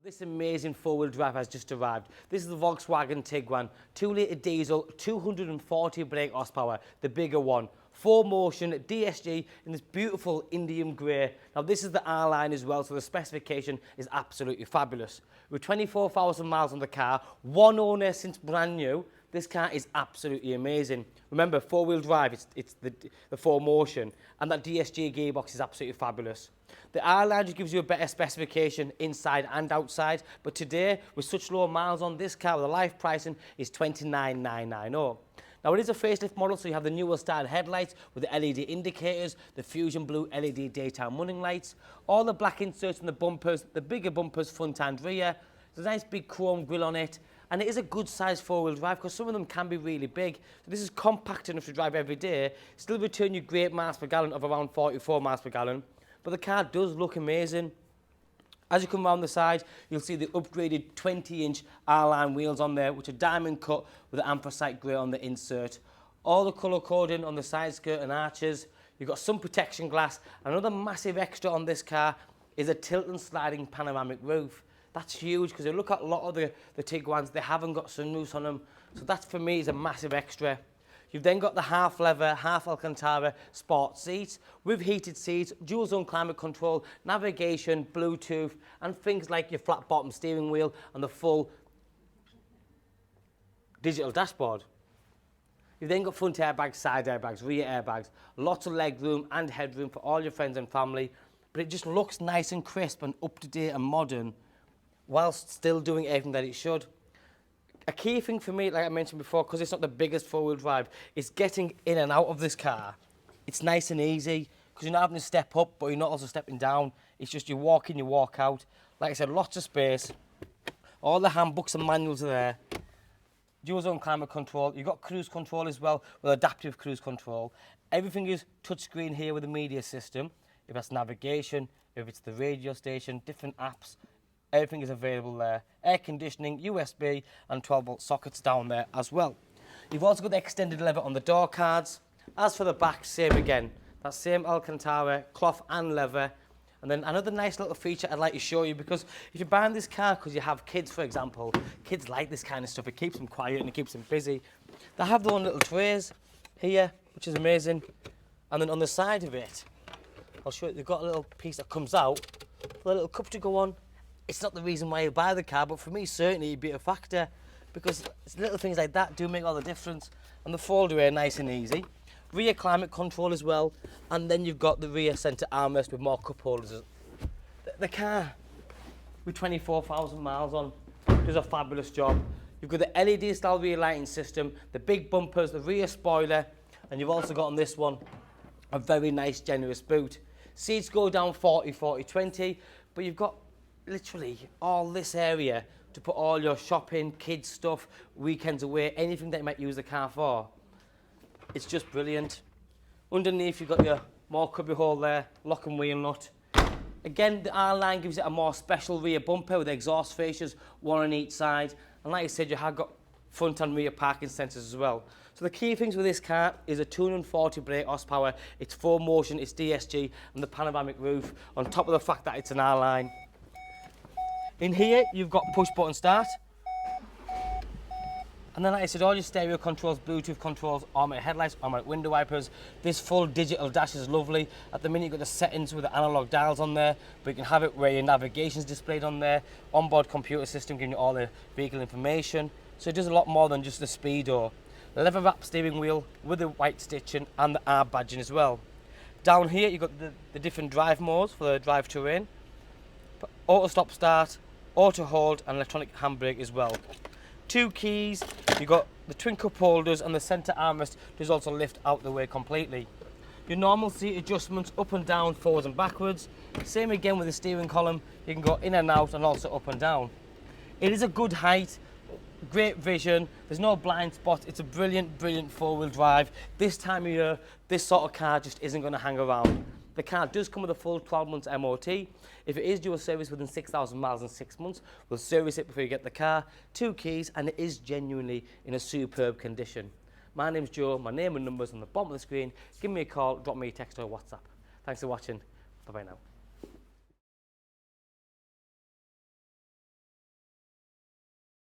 This amazing four-wheel drive has just arrived. This is the Volkswagen Tiguan, 2-litre diesel, 240 brake horsepower, the bigger one. 4Motion DSG in this beautiful Indian grey. Now this is the R-line as well, so the specification is absolutely fabulous. With 24,000 miles on the car, one owner since brand new, this car is absolutely amazing. Remember, four-wheel drive, it's the 4Motion, and that DSG gearbox is absolutely fabulous. The R-line just gives you a better specification inside and outside, but today, with such low miles on this car, the live pricing is $29,990. Now it is a facelift model, so you have the newer style headlights with the LED indicators, the Fusion Blue LED daytime running lights, all the black inserts in the bumpers, the bigger bumpers front and rear. There's a nice big chrome grille on it, and it is a good size four-wheel drive because some of them can be really big. So this is compact enough to drive every day, still return you great miles per gallon of around 44 miles per gallon, but the car does look amazing. As you come around the side, you'll see the upgraded 20-inch R-line wheels on there, which are diamond cut with the anthracite grey on the insert. All the colour coding on the side skirt and arches. You've got sun protection glass. Another massive extra on this car is a tilt and sliding panoramic roof. That's huge because you look at a lot of the Tiguans, they haven't got sunroofs on them. So that for me is a massive extra. You've then got the half leather, half Alcantara sport seats with heated seats, dual zone climate control, navigation, Bluetooth, and things like your flat bottom steering wheel and the full digital dashboard. You've then got front airbags, side airbags, rear airbags, lots of leg room and headroom for all your friends and family, but it just looks nice and crisp and up to date and modern whilst still doing everything that it should. A key thing for me, like I mentioned before, because it's not the biggest four-wheel drive, is getting in and out of this car. It's nice and easy, because you're not having to step up, but you're not also stepping down. It's just you walk in, you walk out. Like I said, lots of space. All the handbooks and manuals are there. Dual zone climate control. You've got cruise control as well, with adaptive cruise control. Everything is touchscreen here with the media system. If that's navigation, if it's the radio station, different apps, everything is available there. Air conditioning, USB, and 12-volt sockets down there as well. You've also got the extended leather on the door cards. As for the back, same again. That same Alcantara, cloth and leather. And then another nice little feature I'd like to show you, because if you're buying this car because you have kids, for example, kids like this kind of stuff. It keeps them quiet and it keeps them busy. They have their own little trays here, which is amazing. And then on the side of it, I'll show you, they've got a little piece that comes out for a little cup to go on. It's not the reason why you buy the car, but for me, certainly, it'd be a factor because little things like that do make all the difference. And the fold away, nice and easy. Rear climate control as well. And then you've got the rear centre armrest with more cup holders. The car with 24,000 miles on does a fabulous job. You've got the LED style rear lighting system, the big bumpers, the rear spoiler, and you've also got on this one a very nice, generous boot. Seats go down 40, 40, 20, but you've got literally all this area to put all your shopping, kids stuff, weekends away, anything that you might use the car for. It's just brilliant. Underneath you've got your more cubby hole there, lock and wheel nut. Again, the R-line gives it a more special rear bumper with exhaust fascias, one on each side. And like I said, you have got front and rear parking sensors as well. So the key things with this car is a 240 brake horsepower, it's 4Motion, it's DSG, and the panoramic roof, on top of the fact that it's an R-line. In here, you've got push button start. And then like I said, all your stereo controls, Bluetooth controls, automatic headlights, automatic window wipers. This full digital dash is lovely. At the minute, you've got the settings with the analog dials on there, but you can have it where your navigation's displayed on there. Onboard computer system giving you all the vehicle information. So it does a lot more than just the speedo. The leather wrap steering wheel with the white stitching and the R badging as well. Down here, you've got the different drive modes for the drive terrain. Auto stop start, auto hold, and electronic handbrake as well. 2 keys, you've got the twin cup holders, and the centre armrest does also lift out the way completely. Your normal seat adjustments up and down, forwards and backwards. Same again with the steering column, you can go in and out and also up and down. It is a good height, great vision, there's no blind spots, it's a brilliant, brilliant four-wheel drive. This time of year, this sort of car just isn't going to hang around. The car does come with a full 12 months MOT. If it is due a service within 6,000 miles in 6 months, we'll service it before you get the car. 2 keys, and it is genuinely in a superb condition. My name's Joe, my name and number's on the bottom of the screen. Give me a call, drop me a text or a WhatsApp. Thanks for watching. Bye-bye now.